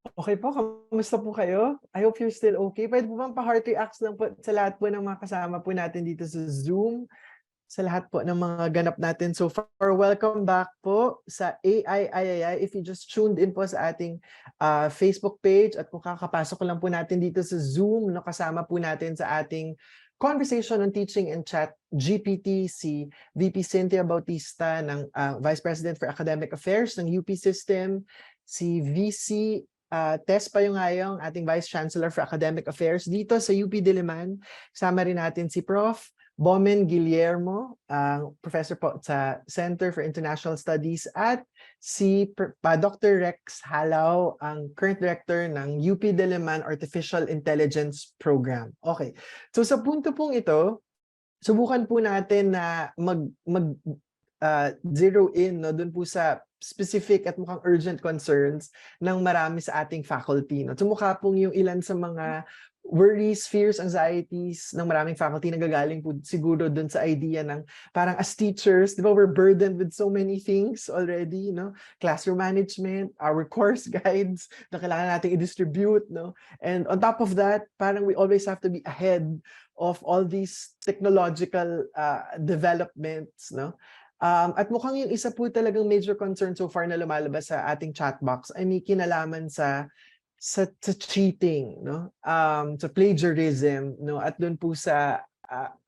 Okay po, kamusta po kayo? I hope you're still okay. Pwede po bang pa-heart reacts lang po sa lahat po ng mga kasama po natin dito sa Zoom, sa lahat po ng mga ganap natin so far. Welcome back po sa ayayay. If you just tuned in po sa ating Facebook page at kung kakapasok lang po natin dito sa Zoom, no, kasama po natin sa ating conversation on Teaching and ChatGPT si VP Cynthia Bautista ng Vice President for Academic Affairs ng UP System, si VC Tess Payongayong, ating Vice Chancellor for Academic Affairs dito sa UP Diliman. Kasama rin natin si Prof. Bomen Guillermo, Professor po sa Center for International Studies, at si Dr. Rex Jalao, ang current director ng UP Diliman Artificial Intelligence Program. Okay, so sa punto pong ito, subukan po natin na zero in, no, dun po sa specific at mukhang urgent concerns ng marami sa ating faculty. No? Sumukha pong yung ilan sa mga worries, fears, anxieties ng maraming faculty na gagaling po siguro dun sa idea ng parang as teachers, di ba, we're burdened with so many things already, no? Classroom management, our course guides na kailangan natin i-distribute, no? And on top of that, parang we always have to be ahead of all these technological developments, no? At mukhang yung isa po talagang major concern so far na lumalabas sa ating chat box ay may kinalaman sa cheating, no? Sa plagiarism, no? At doon po sa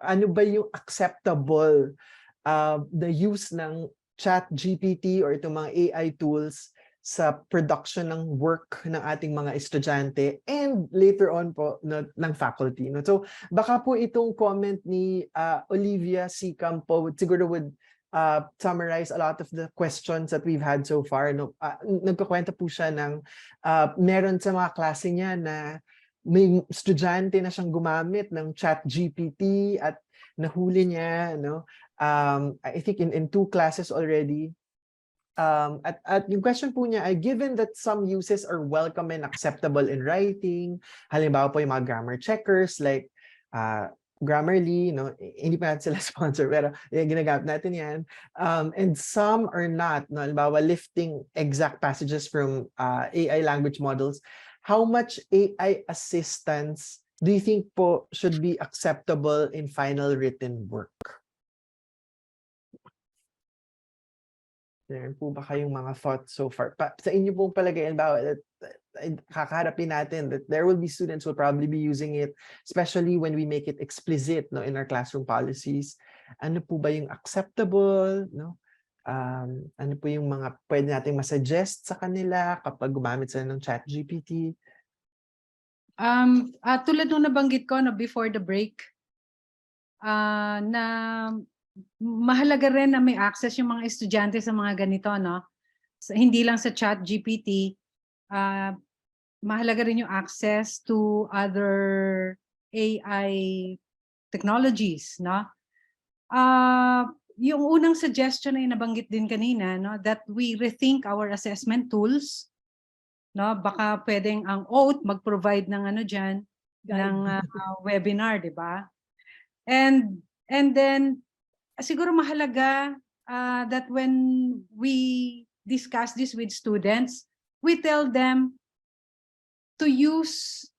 ano ba yung acceptable the use ng ChatGPT or itong mga AI tools sa production ng work ng ating mga estudyante and later on po no, ng faculty. No? So baka po itong comment ni Olivia C. Campo siguro would summarize a lot of the questions that we've had so far. No? Nagkukwenta po siya ng meron sa mga klase niya na may estudyante na siyang gumamit ng ChatGPT at nahuli niya, no? I think in 2 classes already. At yung question po niya ay, given that some uses are welcome and acceptable in writing, halimbawa po yung mga grammar checkers like Grammarly, no, hindi pa natin sila sponsor pero ginagamit natin yan. And some are not, no, halimbawa lifting exact passages from AI language models. How much AI assistance do you think po should be acceptable in final written work? Meron po ba kayong mga thoughts so far? Sa inyo pong palagay, kakaharapin natin that there will be students who will probably be using it, especially when we make it explicit, no, in our classroom policies. Ano po ba yung acceptable? No? Ano po yung mga pwede nating masuggest sa kanila kapag gumamit sila ng ChatGPT? Tulad nung nabanggit ko no, before the break, na mahalaga rin na may access yung mga estudyante sa mga ganito, no? Hindi lang sa ChatGPT, mahalaga rin yung access to other AI technologies, no? Yung unang suggestion ay nabanggit din kanina, no, that we rethink our assessment tools, no? Baka pwedeng ang OAT mag-provide ng ano diyan, ng webinar, di ba? And then siguro mahalaga that when we discuss this with students, we tell them to use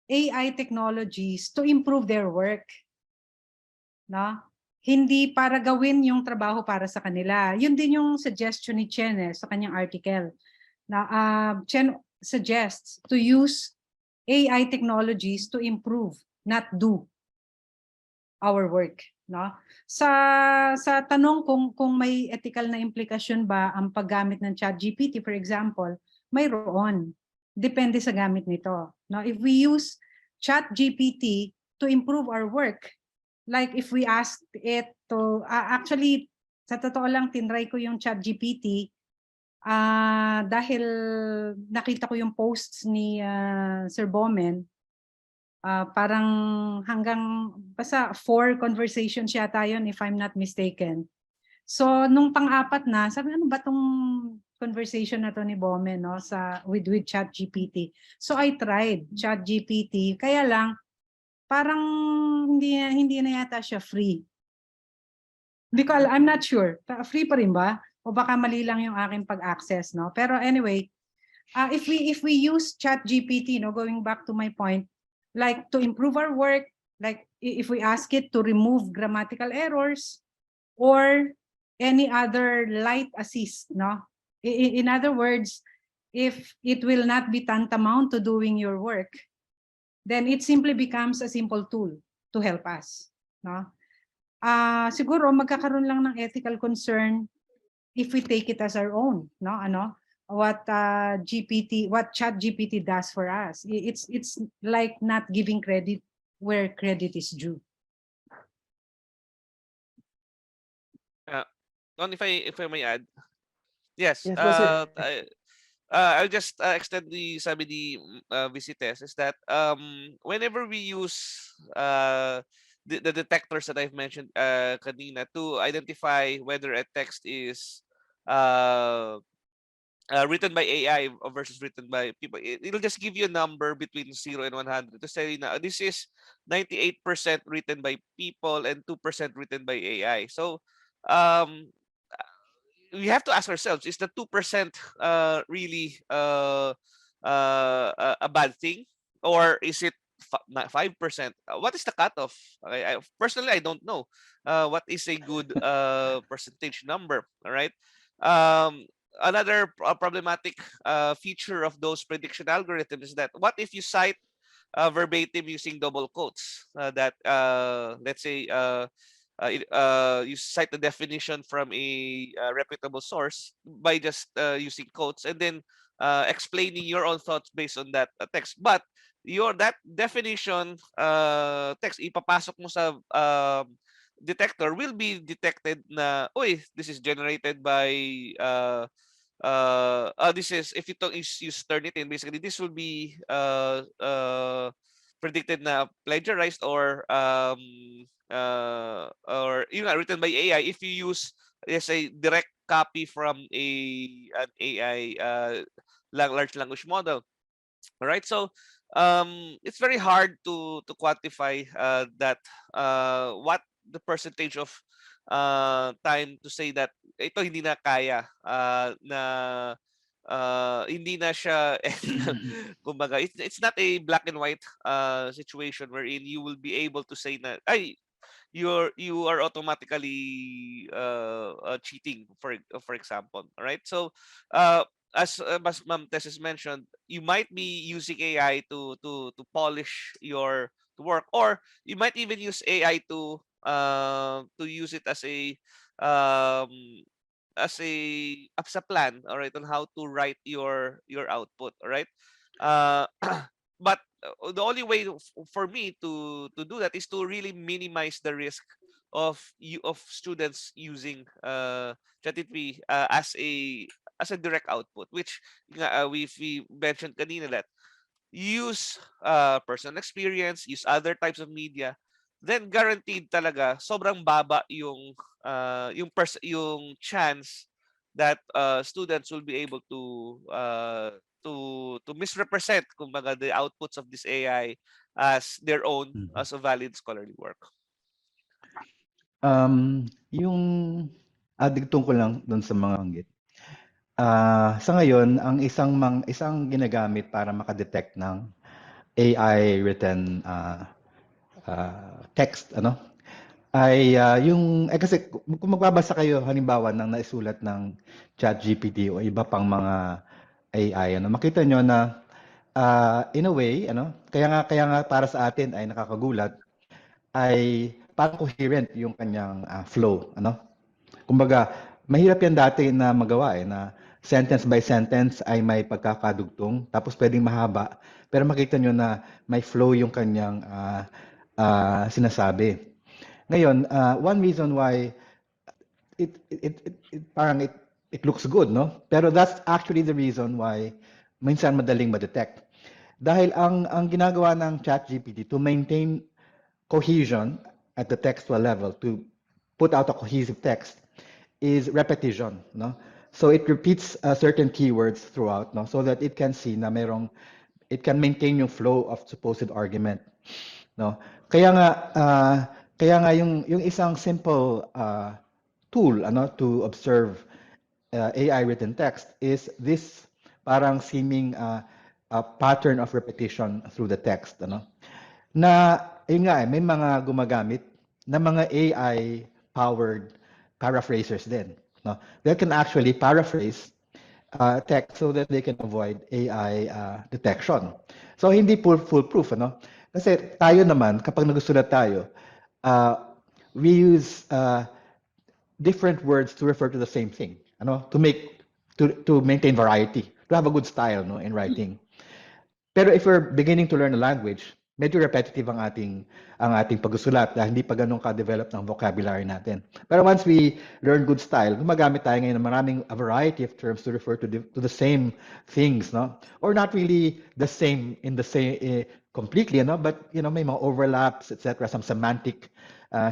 AI technologies to improve their work. No? Hindi para gawin yung trabaho para sa kanila. Yun din yung suggestion ni Chen sa kanyang article. Chen suggests to use AI technologies to improve, not do our work. No? Sa tanong kung may ethical na implikasyon ba ang paggamit ng ChatGPT, for example, mayroon. Depende sa gamit nito. No? If we use ChatGPT to improve our work, like if we ask it to, actually, sa totoo lang, tinry ko yung ChatGPT dahil nakita ko yung posts ni Sir Bomen. Parang hanggang basta 4 conversations yata yun if I'm not mistaken. So nung pang-apat na, sabi ano ba tong conversation na to ni Bomen, no, with ChatGPT. So I tried ChatGPT, kaya lang parang hindi na yata siya free. Because I'm not sure, free pa rin ba? O baka mali lang yung aking pag-access, no? Pero anyway, if we use ChatGPT, going back to my point, like to improve our work, like if we ask it to remove grammatical errors or any other light assist, no? In other words, if it will not be tantamount to doing your work, then it simply becomes a simple tool to help us, no? Siguro magkakaroon lang ng ethical concern if we take it as our own, no? What ChatGPT does for us. It's like not giving credit where credit is due. If I may add, yes, Yes po, sir. I'll just extend the sabi ni Visites is that whenever we use the detectors that I've mentioned kanina to identify whether a text is written by AI versus written by people, it'll just give you a number between 0 and 100 to say na this is 98% written by people and 2% written by AI. So um, we have to ask ourselves, is the 2% really a bad thing, or is it 5%? What is the cutoff? Personally, I don't know what is a good percentage number. All right. Another problematic feature of those prediction algorithms is that what if you cite verbatim using double quotes, that let's say you cite the definition from a reputable source by just using quotes, and then explaining your own thoughts based on that text, but that definition text ipapasok mo sa detector will be detected na, oy, this is generated by this is, if you use Turnitin, basically this will be predicted na plagiarized or written by AI if you use, let's say, direct copy from an AI large language model. All right, so it's very hard to quantify that what the percentage of time to say that ito hindi na kaya na hindi na siya ethical. Kumbaga, it's not a black and white situation wherein you will be able to say na ay you are automatically cheating, for example. All right, so as Ma'am Tess has mentioned, you might be using AI to polish your work, or you might even use AI to use it um as a plan, all right, on how to write your output, all right. uh but the only way for me to do that is to really minimize the risk of students using ChatGPT as a direct output, which we mentioned kanina that use personal experience, use other types of media, then guaranteed talaga sobrang baba yung chance that students will be able to misrepresent kumbaga the outputs of this AI as their own, as a valid scholarly work. Yung digtong ko lang doon sa mga banggit. Sa ngayon, ang isang ginagamit para makadetect ng AI written text, ay kasi kung magbabasa kayo halimbawa ng naisulat ng ChatGPT o iba pang mga AI, makita nyo na in a way, kaya nga para sa atin ay nakakagulat, ay parang coherent yung kanyang flow, Kumbaga, mahirap yan dati na magawa na sentence by sentence ay may pagkakadugtong, tapos pwedeng mahaba, pero makita nyo na may flow yung kanyang sinasabi. Ngayon, one reason why it looks good, no? Pero that's actually the reason why minsan madaling ma-detect. Dahil ang ginagawa ng ChatGPT to maintain cohesion at the textual level, to put out a cohesive text, is repetition, no? So it repeats certain keywords throughout, no? So that it can see na it can maintain yung flow of supposed argument, no? Kaya nga yung isang simple tool, to observe AI written text is this parang seeming a pattern of repetition through the text, ano? Na yun nga may mga gumagamit na mga AI powered paraphrasers din, no? They can actually paraphrase text so that they can avoid AI detection. So hindi foolproof, ano? Kasi tayo naman kapag nagsusulat tayo, we use different words to refer to the same thing, ano? To maintain variety, to have a good style, no, in writing. Pero if we're beginning to learn a language, medyo repetitive ang ating pagsusulat dahil hindi pa ganun ka-develop ng vocabulary natin. Pero once we learn good style, gumagamit tayo ngayon ng maraming a variety of terms to refer to the same things, no? Or not really the same in the same completely, no? But may mga overlaps, etc., some semantic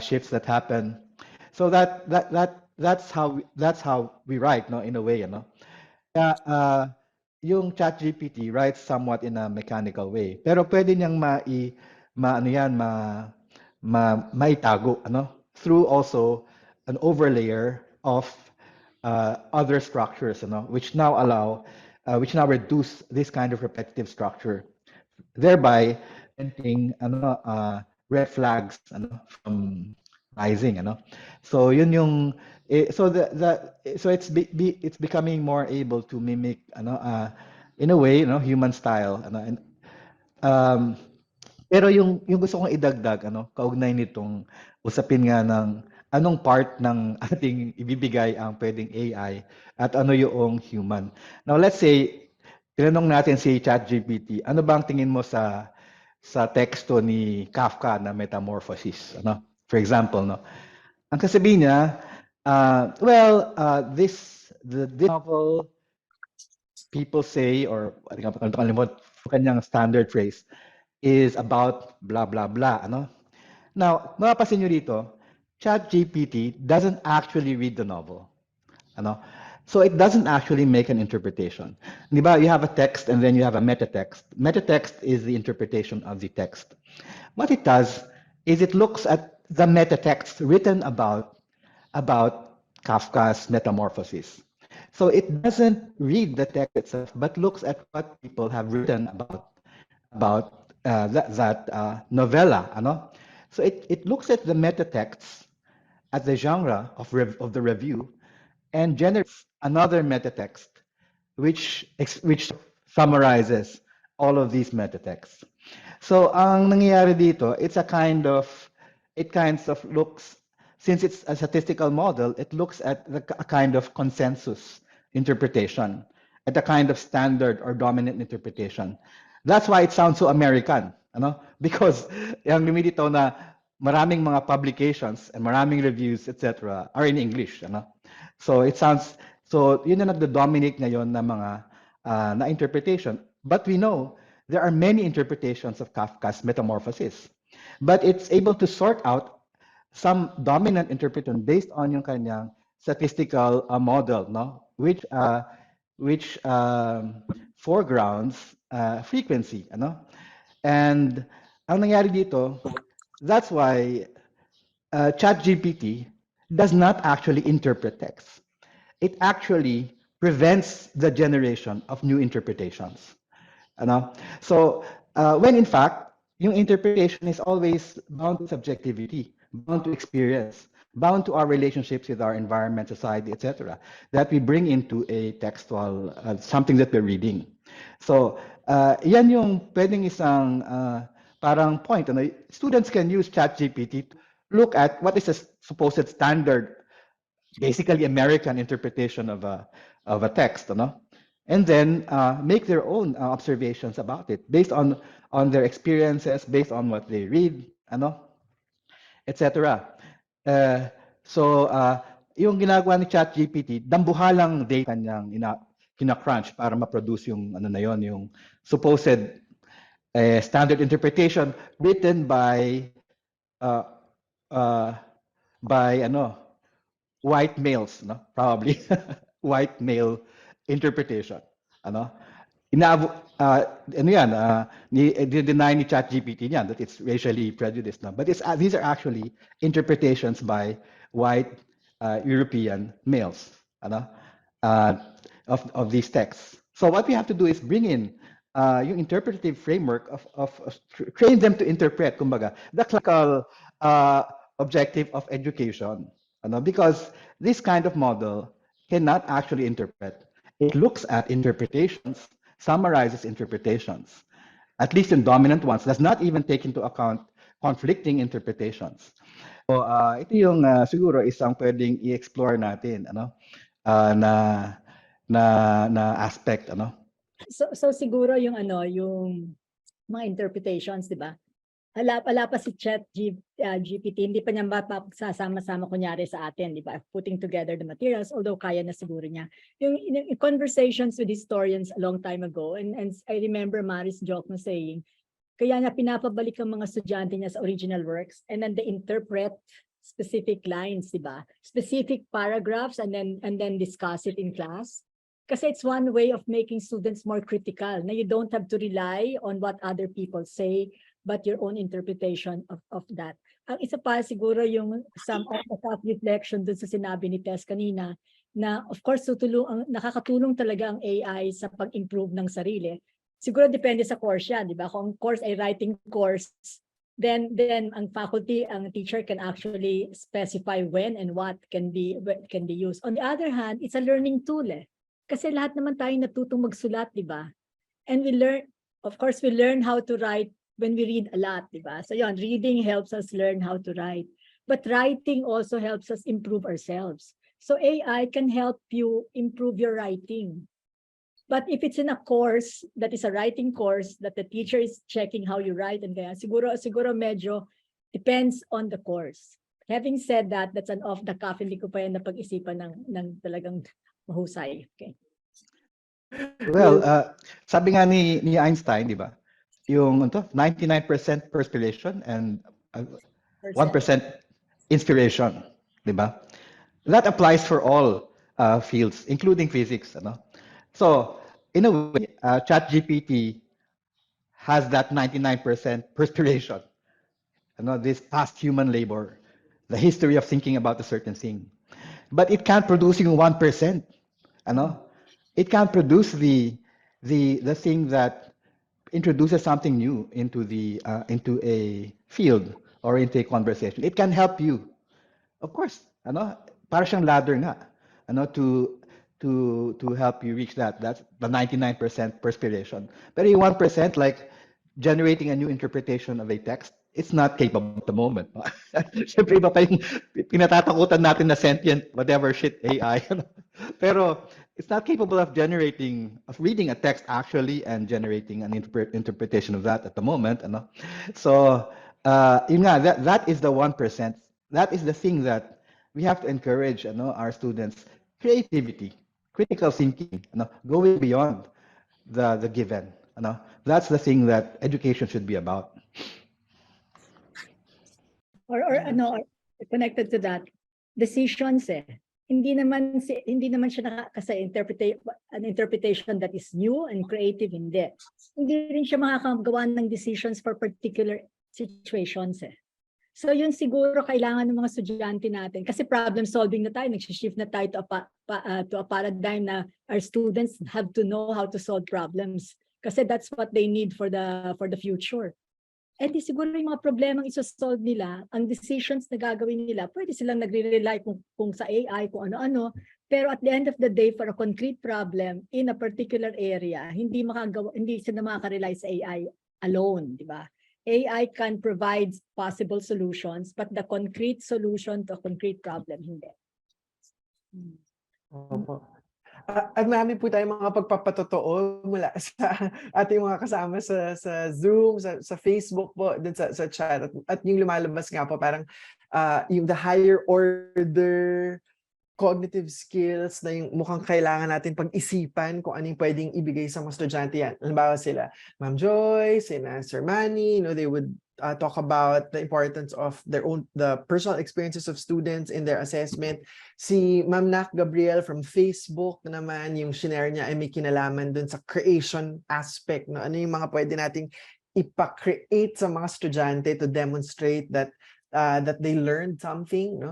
shifts that happen. So that's how we write, no, in a way, no? Kaya yung ChatGPT writes somewhat in a mechanical way. Pero pwede niyang maitago, ano? Through also an overlayer of other structures, ano? Which now reduce this kind of repetitive structure, thereby preventing red flags from rising, so yun yung so it's becoming more able to mimic in a way, human style, and pero yung gusto kong idagdag kaugnay nitong usapin nga ng anong part ng ating ibibigay ang pwedeng AI at ano yung human. Now let's say tinanong natin si ChatGPT, ano bang tingin mo sa teksto ni Kafka na Metamorphosis, For example, ang sasabihin niya, this novel, people say, or kanyang standard phrase, is about blah, blah, blah. Now, mapapansin nyo dito, ChatGPT doesn't actually read the novel. So it doesn't actually make an interpretation. Diba? You have a text and then you have a meta text. Meta text is the interpretation of the text. What it does is it looks at the meta text written about Kafka's Metamorphosis. So it doesn't read the text itself, but looks at what people have written about that novella. So it looks at the meta texts, at the genre of the review, and generates another meta text, which summarizes all of these meta texts. So ang nangyayari dito, it kind of looks, since it's a statistical model, it looks at a kind of consensus interpretation, at a kind of standard or dominant interpretation. That's why it sounds so American, because ang lumilitaw na maraming mga publications and maraming reviews, etc., are in English, So it sounds, so yun na nagdo-dominate ngayon na mga na interpretation. But we know there are many interpretations of Kafka's Metamorphosis. But it's able to sort out some dominant interpretation based on yung kanyang statistical model, which foregrounds frequency, And ang nangyari dito, that's why ChatGPT does not actually interpret text. It actually prevents the generation of new interpretations. So when in fact, yung interpretation is always bound to subjectivity, bound to experience, bound to our relationships with our environment, society, etc., that we bring into a textual, something that we're reading. So yan yung pwedeng isang parang point. Students can use ChatGPT to look at what is a supposed standard, basically American interpretation of a text, and then make their own observations about it based on their experiences, based on what they read, etc. So yung ginagawa ni ChatGPT, dambuhalang data niyang kina-crunch para ma-produce yung yung supposed standard interpretation written by white males, probably white male interpretation, deny ni ChatGPT niyan that it's racially prejudiced, but these are actually interpretations by white European males, of these texts. So what we have to do is bring in yung interpretive framework of train them to interpret, kumbaga, the classical objective of education. Because this kind of model cannot actually interpret. It looks at interpretations, summarizes interpretations, at least in dominant ones, does not even take into account conflicting interpretations. So ito yung siguro isang pwedeng i-explore natin na aspect So siguro yung yung mga interpretations, 'di ba? Wala pa si GPT, hindi pa niya mapagsasama-sama kunyari sa atin, 'di ba? Putting together the materials, although kaya na siguro niya. Yung conversations with historians a long time ago, and I remember Maris joke na saying, kaya niya pinapabalik ang mga estudyante niya sa original works and then they interpret specific lines, 'di ba? Specific paragraphs and then discuss it in class. Kasi it's one way of making students more critical. Na you don't have to rely on what other people say, but your own interpretation of that. Ang isa pa siguro yung some of reflection dun sa sinabi ni Tess kanina, na of course nakakatulong talaga ang AI sa pag-improve ng sarili. Siguro depende sa course yan, di ba? Kung course ay writing course, then ang faculty, ang teacher can actually specify when and what can be used. On the other hand, it's a learning tool Kasi lahat naman tayo natutong magsulat, di ba? And we learn how to write when we read a lot, di ba? So yun, reading helps us learn how to write. But writing also helps us improve ourselves. So AI can help you improve your writing. But if it's in a course that is a writing course that the teacher is checking how you write, and kaya siguro medyo depends on the course. Having said that, that's an off the cuff, hindi ko pa yan napag-isipan ng talagang mahusay. Okay. Well, sabi nga ni Einstein, di ba? Yung 99% perspiration and 1% inspiration, di ba? That applies for all fields, including physics. So, in a way, ChatGPT has that 99% perspiration. This past human labor, the history of thinking about a certain thing. But it can't produce yung 1%. It can't produce the thing that introduces something new into a field or into a conversation. It can help you, of course. Para siyang ladder nga, to help you reach that. That's the 99% perspiration. But yung 1%, like generating a new interpretation of a text, it's not capable at the moment. Siyempre, iba pa yung pinatatakutan natin na sentient, whatever shit, AI. Pero it's not capable of reading a text actually and generating an interpretation of that at the moment. So, yun nga, that is the 1%. That is the thing that we have to encourage our students. Creativity, critical thinking, going beyond the given. That's the thing that education should be about. Or connected to that, decisions hindi naman siya kasi an interpretation that is new and creative, hindi rin siya makakagawa ng decisions for particular situations So yun siguro kailangan ng mga estudyante natin kasi problem solving na tayo, nag-shift na tayo to a paradigm na our students have to know how to solve problems kasi that's what they need for the future. Eh di siguro yung mga problemang isosolve nila, ang decisions na gagawin nila, pwede silang nagre-rely kung sa AI, kung ano-ano, pero at the end of the day, for a concrete problem in a particular area, hindi sila makaka-rely sa AI alone, di ba? AI can provide possible solutions, but the concrete solution to a concrete problem, hindi. Opo. At marami po tayong mga pagpapatotoo mula sa ating mga kasama sa Zoom, sa Facebook po, dun sa chat. At yung lumalabas nga po parang yung the higher order cognitive skills na yung mukhang kailangan natin pag-isipan kung ano yung pwedeng ibigay sa mga estudyante yan. Halimbawa sila, Ma'am Joy, sina Sir Manny, they would talk about the importance of the personal experiences of students in their assessment. Si Ma'am Nak Gabriel from Facebook naman, yung shinare niya ay may kinalaman dun sa creation aspect. Ano yung mga pwede nating ipa-create sa mga estudyante to demonstrate that they learned something.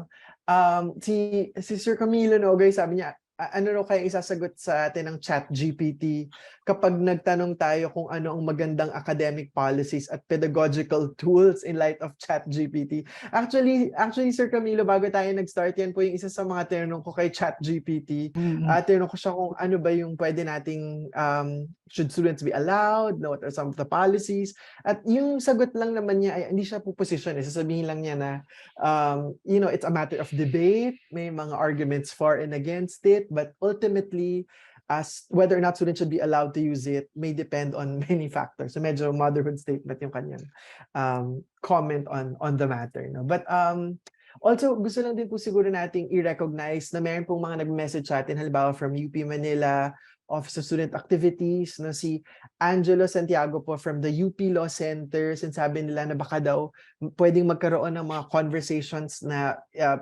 Si Sir Camilo Nogay, sabi niya, ano raw kaya isasagot sa atin ng ChatGPT kapag nagtanong tayo kung ano ang magandang academic policies at pedagogical tools in light of ChatGPT. Actually Sir Camilo, bago tayo nag-start, yan po yung isa sa mga tinanong ko kay ChatGPT. Tinanong ko siya kung ano ba yung pwede nating should students be allowed? What are some of the policies? At yung sagot lang naman niya ay hindi siya po position. Sasabihin lang niya na it's a matter of debate. May mga arguments for and against it, but ultimately, as whether or not students should be allowed to use it may depend on many factors. So medyo motherhood statement yung kanyang comment on the matter. No? But also, gusto lang din po siguro nating i-recognize na meron pong mga nag-message sa atin, halimbawa from UP Manila, Office of Student Activities, no, si Angelo Santiago po from the UP Law Center, sinasabi nila na baka daw pwedeng magkaroon ng mga conversations na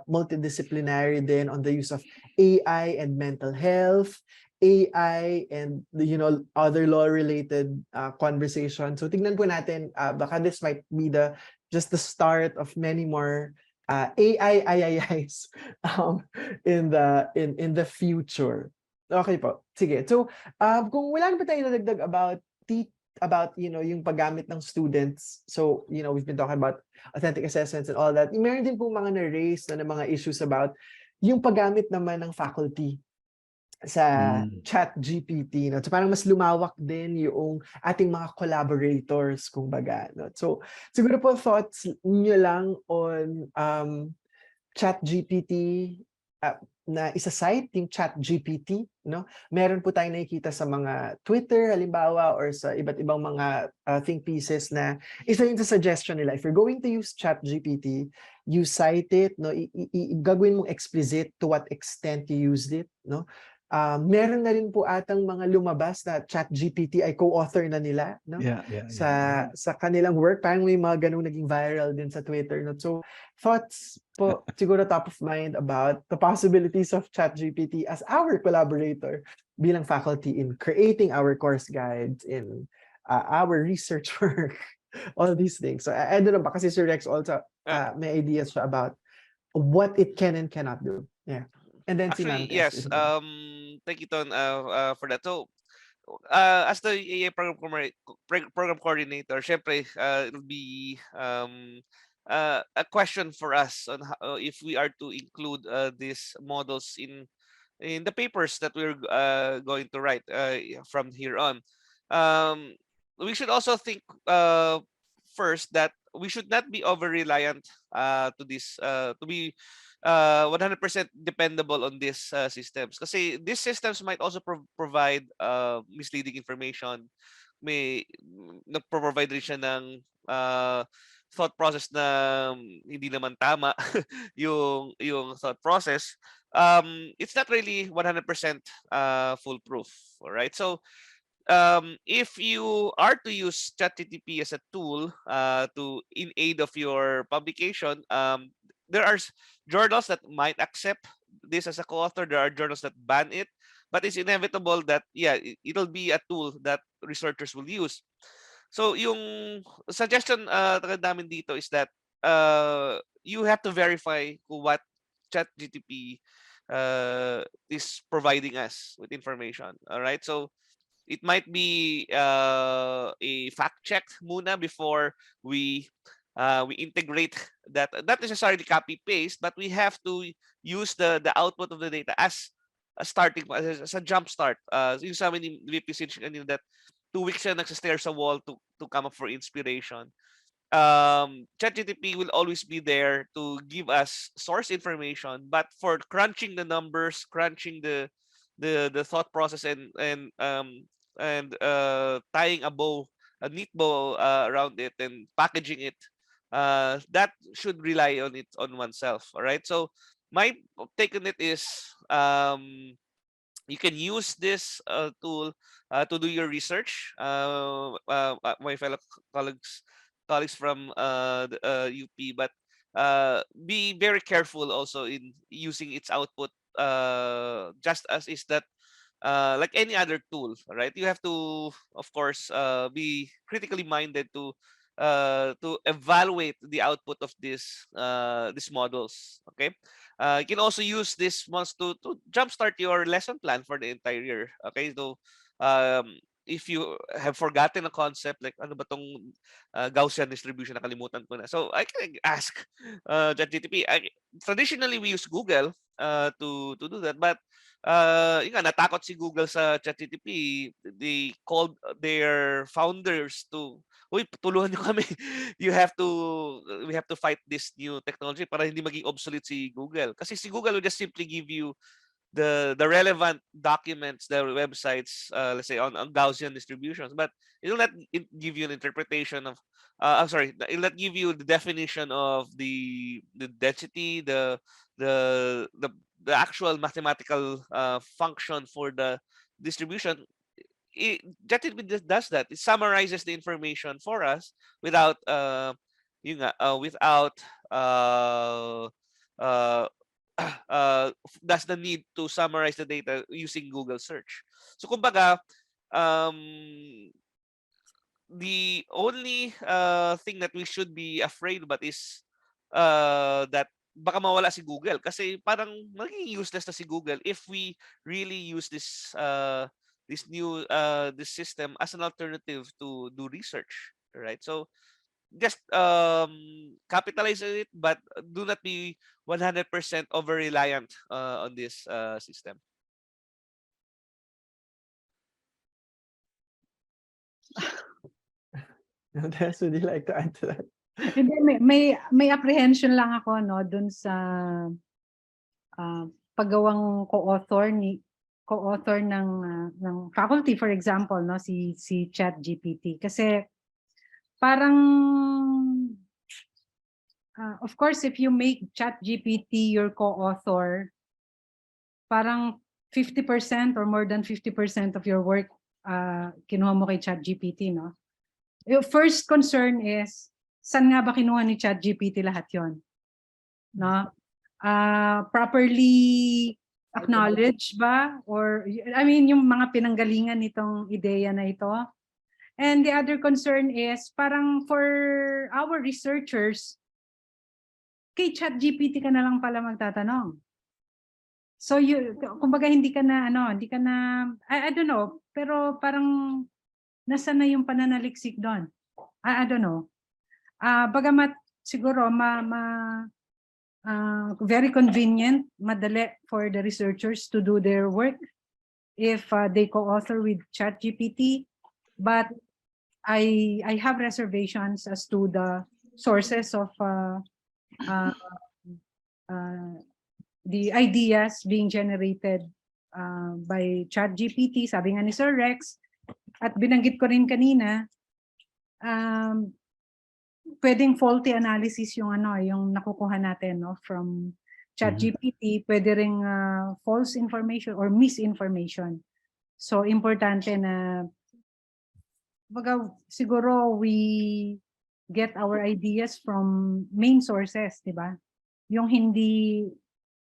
multidisciplinary din on the use of AI and mental health, AI and other law-related conversations. So tignan po natin, baka this might be just the start of many more AI ayayays in the future. Okay po. Sige. So, kung wala na pa tayong nadagdag about yung paggamit ng students. So, we've been talking about authentic assessments and all that. Meron din po mga na-raise na mga issues about yung paggamit naman ng faculty sa ChatGPT. No? So, parang mas lumawak din yung ating mga collaborators, kumbaga. No? So, siguro po thoughts nyo lang on ChatGPT, na isa-cite yung ChatGPT, no? Meron po tayong nakikita sa mga Twitter halimbawa or sa iba't ibang mga think pieces na isa yung sa suggestion nila. If you're going to use ChatGPT, you cite it, no? Gagawin mong explicit to what extent you used it, no? Meron na rin po atang mga lumabas na ChatGPT ay co-author na nila, no? Sa kanilang work. Parang may mga ganung naging viral din sa Twitter, no? So, thoughts po siguro top of mind about the possibilities of ChatGPT as our collaborator bilang faculty in creating our course guides, in our research work, all these things. So, I don't know, baka si Sir Rex also may ideas siya about what it can and cannot do. Yeah. And then Actually, si Ma'am Tess. yes. Thank you, Ton, for that. So, as the AA program coordinator, syempre, it'll be a question for us on how, if we are to include these models in the papers that we're going to write from here on. We should also think first that we should not be over reliant to this to be 100% dependable on these systems, kasi these systems might also provide misleading information. May nagpo-provide rin siya ng thought process na hindi naman tama yung thought process. It's not really 100% foolproof. All right, so if you are to use ChatGPT as a tool to in aid of your publication, there are journals that might accept this as a co-author. There are journals that ban it, but it's inevitable that it'll be a tool that researchers will use. So yung suggestion namin dito is that you have to verify what ChatGPT is providing us with information. All right, so it might be a fact check muna before we integrate that, not necessarily copy paste, but we have to use the output of the data as a starting, as a jump start. Yung sa amin ni VP Sinch kanina, that 2 weeks siya nagsistare sa wall to come up for inspiration. ChatGPT will always be there to give us source information, but for crunching the numbers, crunching the thought process, and tying a neat bow around it and packaging it, that should rely on it on oneself. All right, so my take on it is you can use this tool to do your research. My fellow colleagues from the UP, but be very careful also in using its output, just as is that like any other tool, right? You have to, of course, be critically minded to to evaluate the output of these models. Okay, you can also use this ones to jumpstart your lesson plan for the entire year. Okay, so if you have forgotten a concept like ano ba tong Gaussian distribution, nakalimutan ko na. So I can ask ChatGPT. Traditionally we use Google to do that, but yun nga, natakot si Google sa ChatGPT. They called their founders to, uy, tulungan niyo kami. We have to fight this new technology para hindi maging obsolete si Google. Kasi si Google will just simply give you the relevant documents, the websites, let's say on Gaussian distributions, but it will not give you an interpretation of I'm sorry, it will not give you the definition of the density, the actual mathematical function for the distribution. ChatGPT does that. It summarizes the information for us without without uh, that's the need to summarize the data using Google search. So kumbaga, the only thing that we should be afraid about is that baka mawala si Google kasi parang magiging useless na si Google if we really use this this system as an alternative to do research, right? So just capitalize on it, but do not be 100% over reliant on this system. Tess, would you like to add to that? Hindi, may apprehension lang ako no dun sa paggawang co-author ng faculty, for example, no, si ChatGPT, kasi parang of course if you make ChatGPT your co-author, parang 50% or more than 50% of your work kinuha mo kay ChatGPT, no? Your first concern is, saan nga ba kinuha ni ChatGPT lahat yon, no? Properly acknowledge ba? Or, I mean, yung mga pinanggalingan nitong ideya na ito. And the other concern is, parang for our researchers, kay ChatGPT ka na lang pala magtatanong. So, kumbaga hindi ka na, I don't know, pero parang nasa na yung pananaliksik doon. I don't know. Bagamat siguro very convenient, madali for the researchers to do their work if they co-author with ChatGPT, but I have reservations as to the sources of the ideas being generated by ChatGPT. Sabi nga ni Sir Rex, at binanggit ko rin kanina, pwedeng faulty analysis yung yung nakukuha natin, no, from ChatGPT, pwede ring false information or misinformation. So importante na siguro we get our ideas from main sources, di ba? Yung hindi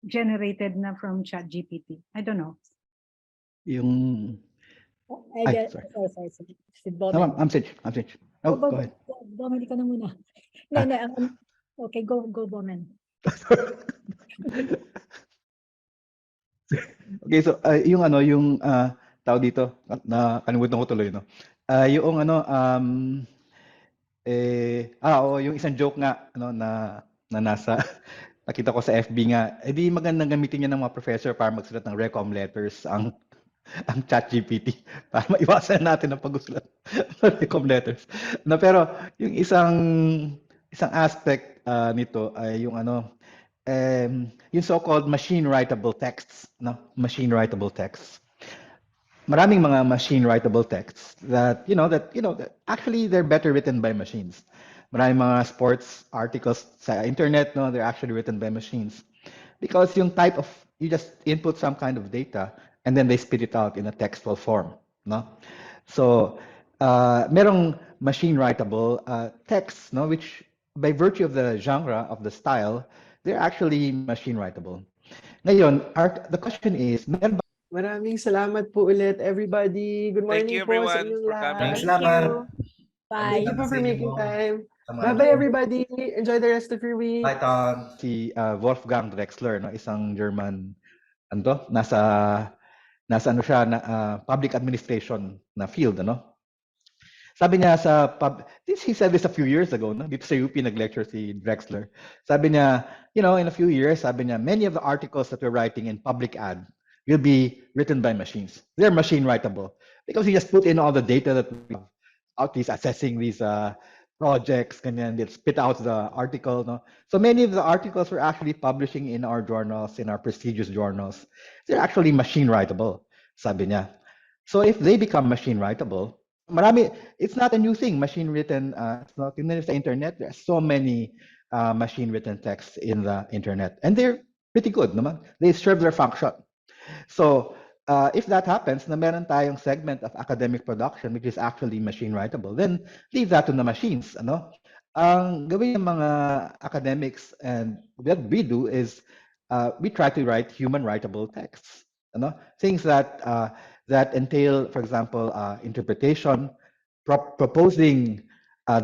generated na from ChatGPT. I don't know. Yung Sorry. Si Bomen. I'm Sid. Oh, go ahead. Bomen, ka na muna. Okay, go Bomen. Okay, so yung tao dito, na kalimutan ko tuloy, no. Yung yung isang joke nga na nasa nakita ko sa FB nga, di magandang gamitin niya ng mga professor para magsulat ng recom letters ang ChatGPT para maiwasan natin ang pag-usulat ng recom letters. No, pero yung isang aspect nito ay yung yung so-called machine writable texts, no? Machine writable texts. Maraming mga machine writable texts that actually they're better written by machines. Maraming mga sports articles sa internet, no, they're actually written by machines. Because yung type of, you just input some kind of data and then they spit it out in a textual form, no? So, merong machine writable texts, no, which by virtue of the genre, of the style, they're actually machine writable. Ngayon, the question is, meron ba? Maraming salamat po ulit, everybody. Good morning Thank you po sa everyone inyong for lahat. coming. Salamat. Bye. Thank you po for making time. Bye. Bye-bye, everybody. Enjoy the rest of your week. Bye, Ton. Si Wolfgang Drexler, no, isang German, nasa ano siya, public administration na field, ano. Sabi niya he said this a few years ago, no? Dito sa UP nag-lecture si Drexler. Sabi niya, in a few years, sabi niya, many of the articles that we're writing in public ad will be written by machines. They're machine writable because he just put in all the data that we have out these assessing these projects, ganyan, they'll spit out the article, no? So many of the articles we're actually publishing in our journals, in our prestigious journals, they're actually machine writable, sabi niya. So if they become machine writable, it's not a new thing, machine written, it's not in the internet, there's so many machine written texts in the internet, and they're pretty good naman. They serve their function. So if that happens, na meron tayong segment of academic production which is actually machine writable, then leave that to the machines, ano? Ang gawin ng mga academics and what we do is we try to write human writable texts, ano? Things that entail, for example, interpretation, proposing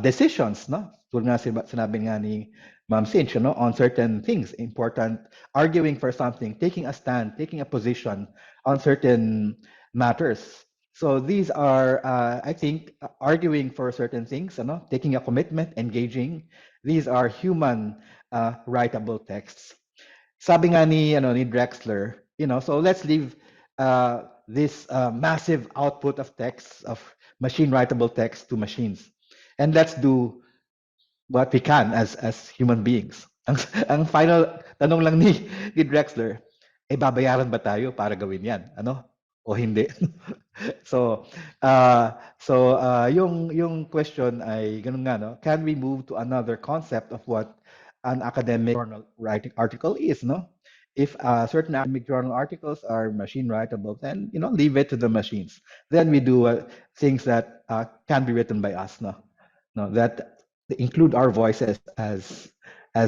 decisions, no? Tulad nga sinabi nga ni Ma'am Cinch, on certain things important, arguing for something, taking a stand, taking a position on certain matters. So these are, I think, arguing for certain things, taking a commitment, engaging. These are human writable texts. Sabi nga ni Drexler, so let's leave this massive output of text, of machine writable text to machines, and let's do what we can as human beings. Ang final tanong lang ni Drexler, babayaran ba tayo para gawin yan? O hindi? So yung question ay ganun nga, no? Can we move to another concept of what an academic journal writing article is, no? If certain academic journal articles are machine writable, then leave it to the machines. Then we do things that can be written by us, no, that include our voices as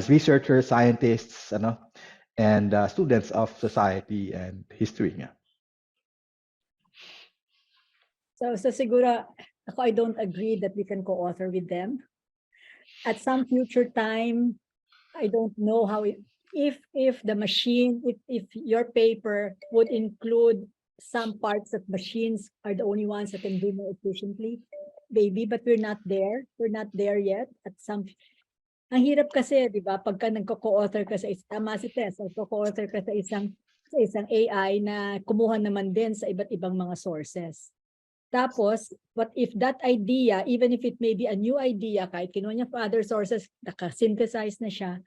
researchers, scientists, and students of society and history. Yeah. So siguro, I don't agree that we can co-author with them. At some future time, I don't know how if the machine, if your paper would include some parts of machines are the only ones that can do more efficiently, maybe, but we're not there. We're not there yet. Ang hirap kasi, di ba, pagka nagko-co-author ka sa tama si Tess, nagko-co-author ka sa isang AI na kumuha naman din sa iba't ibang mga sources. Tapos, what if that idea, even if it may be a new idea, kahit kinuha niya from other sources, naka-synthesize na siya,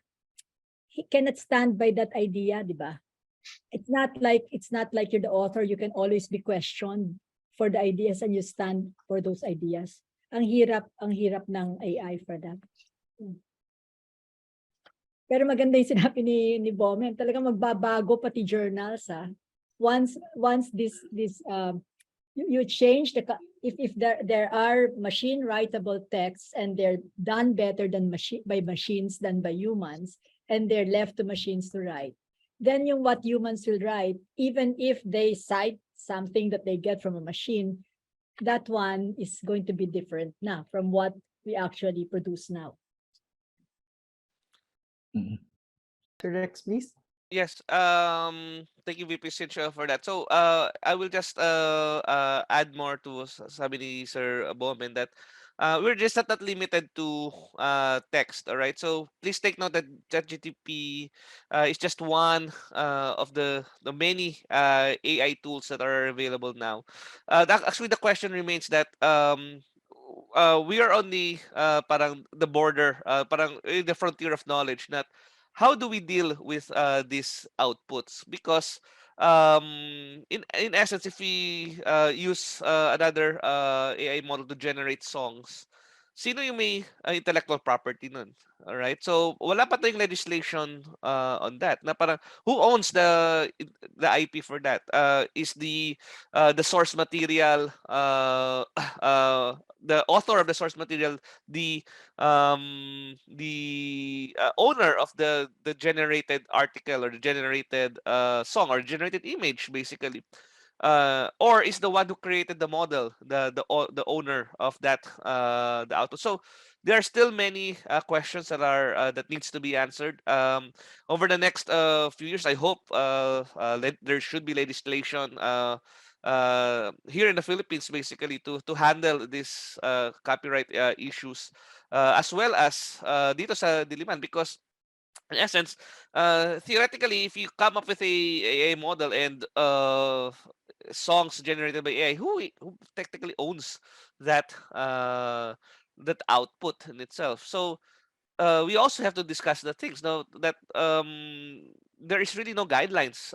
he cannot stand by that idea, di ba? It's not like you're the author, you can always be questioned for the ideas and you stand for those ideas. Ang hirap ng AI for that. Pero maganda yung sinabi ni Bomen, talagang magbabago pati journals, ha. Once this you change if there are machine writable texts and they're done better than by machines than by humans, and they're left to machines to write, then yung what humans will write, even if they cite something that they get from a machine, that one is going to be different now from what we actually produce now. Rex, please. Yes. Thank you, VP Cynthia, for that. So, I will just add more to sabi ni Sir Bomen that we're just not limited to text. All right. So please take note that ChatGPT is just one of the many AI tools that are available now. Actually, the question remains that we are on the parang the border, parang the frontier of knowledge. Not how do we deal with these outputs? Because in essence, if we use another AI model to generate songs, sino yung may intellectual property nun? All right. So wala pa tayong legislation on that. Na parang who owns the IP for that? Is the source material the author of the source material the owner of the generated article or the generated song or generated image, basically? or is the one who created the model the owner of that the output? So there are still many questions that are that needs to be answered. Over the next few years, I hope there should be legislation here in the Philippines, basically, to handle these copyright issues, as well as dito sa Diliman, because in essence, theoretically, if you come up with a model and songs generated by AI, who technically owns that that output in itself? So we also have to discuss the things now that there is really no guidelines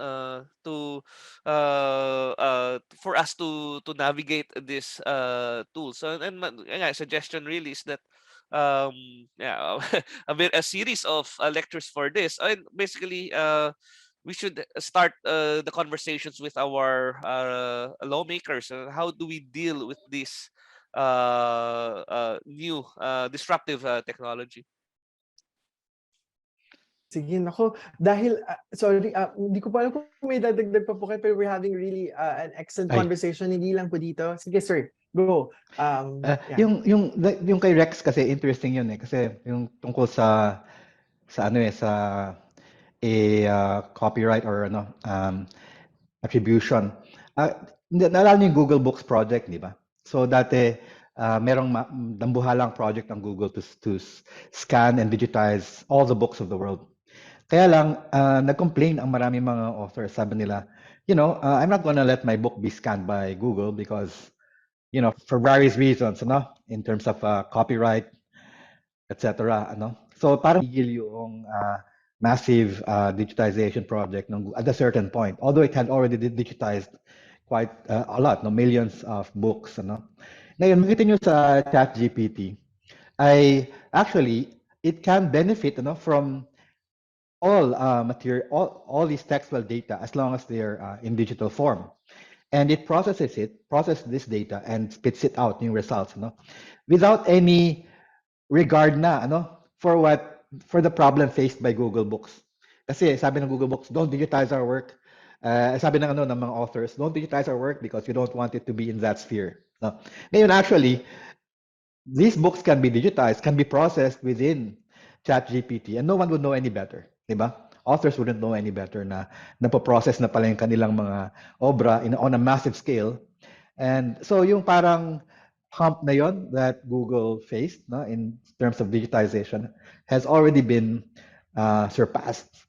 for us to navigate this tool. So and my suggestion really is that yeah a series of lectures for this, and basically we should start the conversations with our lawmakers. How do we deal with this new disruptive technology? Sige, naku, dahil, sorry, hindi ko pa alam kung may dadagdag pa po kayo, pero we're having really an excellent Ay. conversation, hindi lang po dito. Sige, sir, go. Yeah. Yung kay Rex kasi interesting yun eh, kasi yung tungkol sa copyright or attribution. Naalala niyo yung Google Books project, di ba? So dati merong dambuhalang project ng Google to scan and digitize all the books of the world. Kaya lang nag-complain ang maraming mga authors, sabi nila, I'm not gonna let my book be scanned by Google because for various reasons, in terms of copyright, etc. So parang tigil yung massive digitization project at a certain point, although it had already digitized quite a lot, millions of books. Ngayon, makita nyo sa ChatGPT, actually it can benefit from all material, all these textual data, as long as they're in digital form. And it processes this data and spits it out yung results, without any regard na for the problem faced by Google Books. Kasi sabi ng Google Books, don't digitize our work. Sabi ng mga authors, don't digitize our work because you don't want it to be in that sphere. Ngayon, actually, these books can be digitized, can be processed within ChatGPT, and no one would know any better, di ba? Authors wouldn't know any better na napoprocess na pala yung kanilang mga obra on a massive scale. And so yung parang hump na yon that Google faced in terms of digitization has already been surpassed,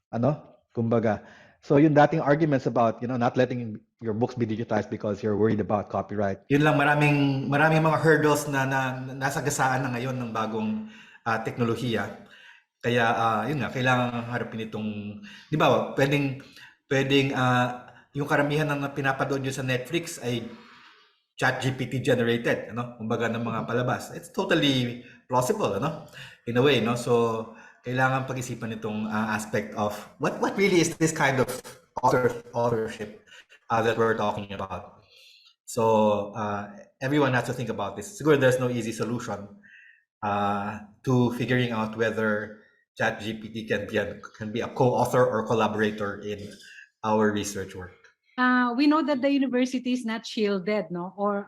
kumbaga. So yung dating arguments about not letting your books be digitized because you're worried about copyright. Yun lang, maraming mga hurdles na nasagasaan na ngayon ng bagong teknolohiya. Kaya yun nga, kailangan harapin itong, di ba, pwedeng yung karamihan ng pinapanood nyo sa Netflix ay ChatGPT generated, kumbaga ng mga palabas. It's totally plausible, in a way, So kailangan pag-isipan itong aspect of what really is this kind of authorship that we're talking about. So everyone has to think about this. Siguro there's no easy solution to figuring out whether ChatGPT can be a co-author or collaborator in our research work. We know that the university is not shielded, or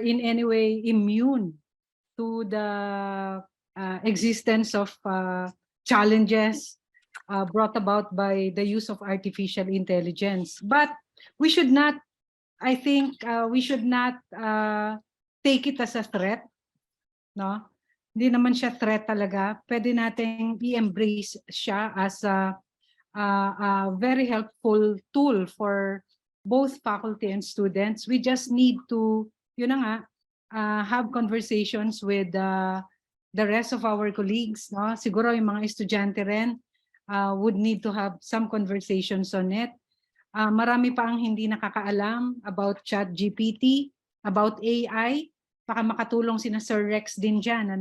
in any way immune to the existence of challenges brought about by the use of artificial intelligence. But we should not, I think, take it as a threat, Hindi naman siya threat talaga. Pwede nating i-embrace siya as a very helpful tool for both faculty and students. We just need to, have conversations with the rest of our colleagues, Siguro yung mga estudyante rin would need to have some conversations on it. Marami pa ang hindi nakakaalam about ChatGPT, about AI. Baka makatulong sina Sir Rex din dyan,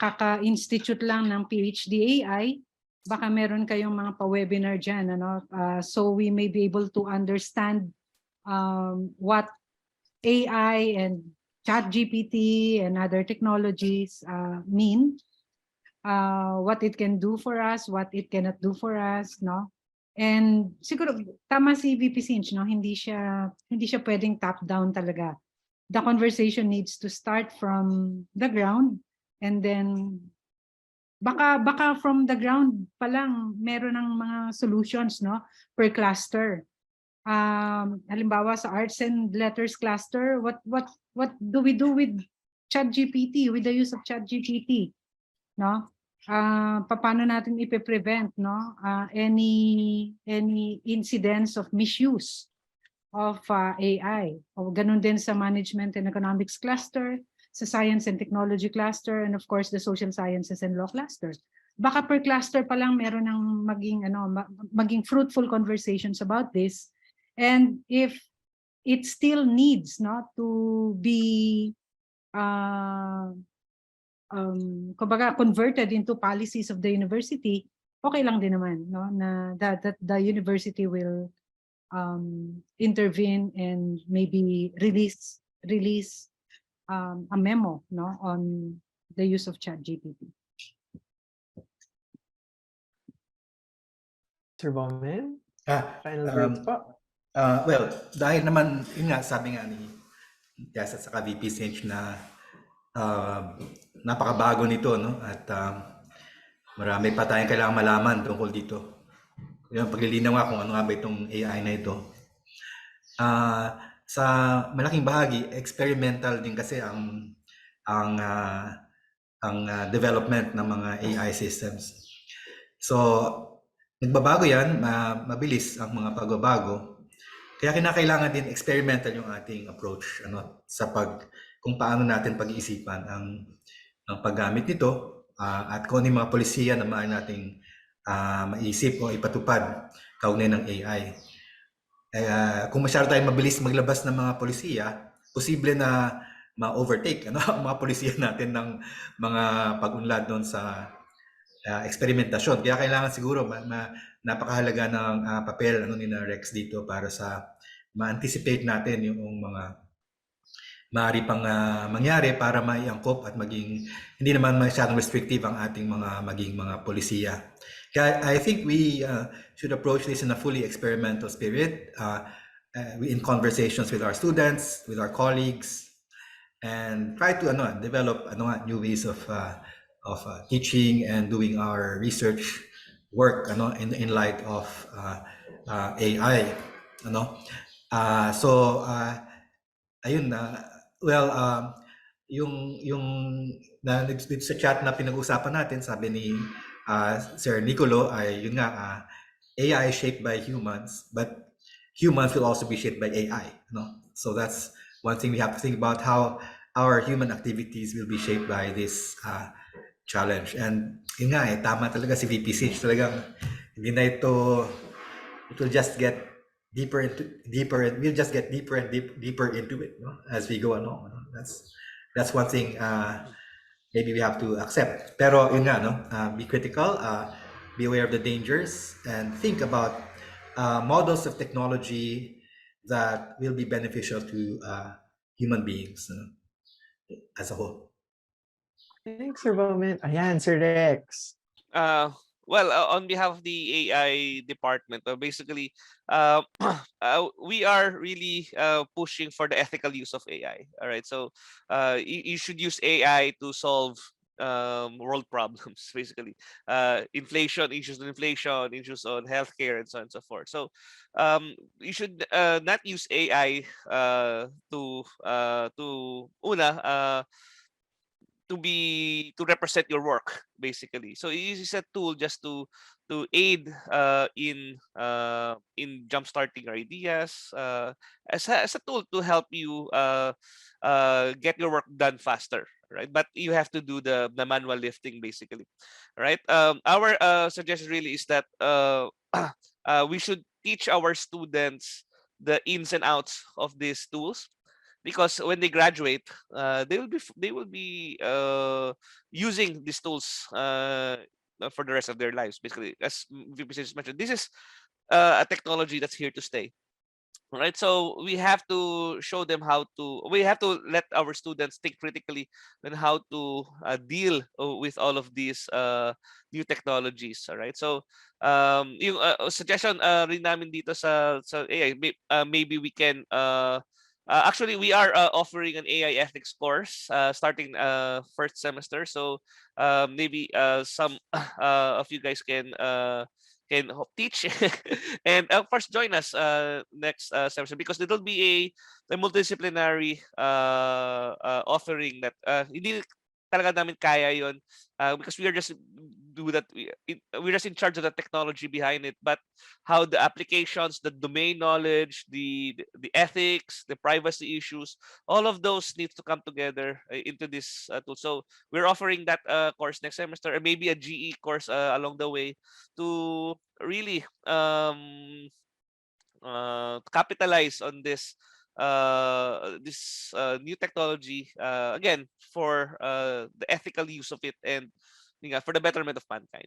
kaka-institute lang ng PhD AI. Baka meron kayong mga pa-webinar dyan, so we may be able to understand what AI and ChatGPT and other technologies mean, what it can do for us, what it cannot do for us, And siguro tama si VP Sinch, no? Hindi siya pwedeng top down talaga. The conversation needs to start from the ground, and then baka from the ground pa lang meron ng mga solutions, no, per cluster. Halimbawa sa arts and letters cluster, what do we do with ChatGPT, with the use of ChatGPT, no? Paano natin ipe-prevent, no, any incidents of misuse of AI? O ganun din sa management and economics cluster, sa science and technology cluster, and of course the social sciences and law clusters. Baka per cluster pa lang meron ng maging fruitful conversations about this. And if it still needs, no, to be kumbaga converted into policies of the university, okay lang din naman, no, na that the university will intervene and maybe release a memo, no, on the use of ChatGPT. Sir Bomen, final Um, words po. well, dahil naman, yun nga, sabi nga ni Tess at saka VP Sinch na napakabago nito, no? At marami pa tayong kailangang malaman tungkol dito. Yung paglilinaw nga kung ano nga ba itong AI na ito. Sa malaking bahagi, experimental din kasi ang development ng mga AI systems. So, nagbabago yan, mabilis ang mga pagbabago. Kaya kinakailangan din experimental yung ating approach, ano, sa kung paano natin pag-iisipan ang paggamit nito, at kung ano yung mga polisiya na maaari nating maisip o ipatupad kaugnay ng AI. Kung masyado tayong mabilis maglabas ng mga polisiya, posible na ma-overtake, ano, ang mga polisiya natin ng mga pag-unlad doon sa eksperimentasyon. Kaya kailangan siguro napakahalaga ng papel ni Rex dito para sa ma-anticipate natin yung mga maaari pang mangyari para maiangkop at maging hindi naman masyadong restrictive ang ating maging mga polisiya. Kaya I think we should approach this in a fully experimental spirit, in conversations with our students, with our colleagues, and try to develop new ways of teaching and doing our research work in light of AI. Ayun well, yung dito sa chat na pinag-usapan natin, sabi ni Sir Nicolo ay yun nga, AI is shaped by humans, but humans will also be shaped by AI. So that's one thing we have to think about, how our human activities will be shaped by this challenge. And yun nga, tama talaga si VP Sitch, talagang hindi na ito, it will just get deeper we'll just get deeper and deeper into it, as we go along. That's one thing maybe we have to accept. Pero yun nga, be critical, be aware of the dangers, and think about models of technology that will be beneficial to human beings as a whole. Thanks, Sir Bomen. Ayan, Sir Rex. Well, on behalf of the AI department, basically, we are really pushing for the ethical use of AI. All right, so you should use AI to solve world problems, basically. Inflation, issues on healthcare, and so on and so forth. So you should not use AI to represent your work, basically. So it is a tool just to aid in jumpstarting your ideas, as a tool to help you get your work done faster, right? But you have to do the manual lifting, basically, right? Our suggestion really is that we should teach our students the ins and outs of these tools, because when they graduate, they will be using these tools for the rest of their lives. Basically, as VP just mentioned, this is a technology that's here to stay. right? So we have to show them we have to let our students think critically on how to deal with all of these new technologies. All right. So yung suggestion rin namin dito sa AI, maybe we can actually we are offering an AI ethics course starting first semester. So maybe some of you guys can teach and of course join us next semester, because it'll be a multidisciplinary offering that hindi talaga namin kaya yon, because we are just do that we're just in charge of the technology behind it, but how the applications, the domain knowledge, the ethics, the privacy issues, all of those needs to come together into this tool. So we're offering that course next semester, or maybe a GE course along the way, to really capitalize on this new technology, again, for the ethical use of it, and for the betterment of mankind.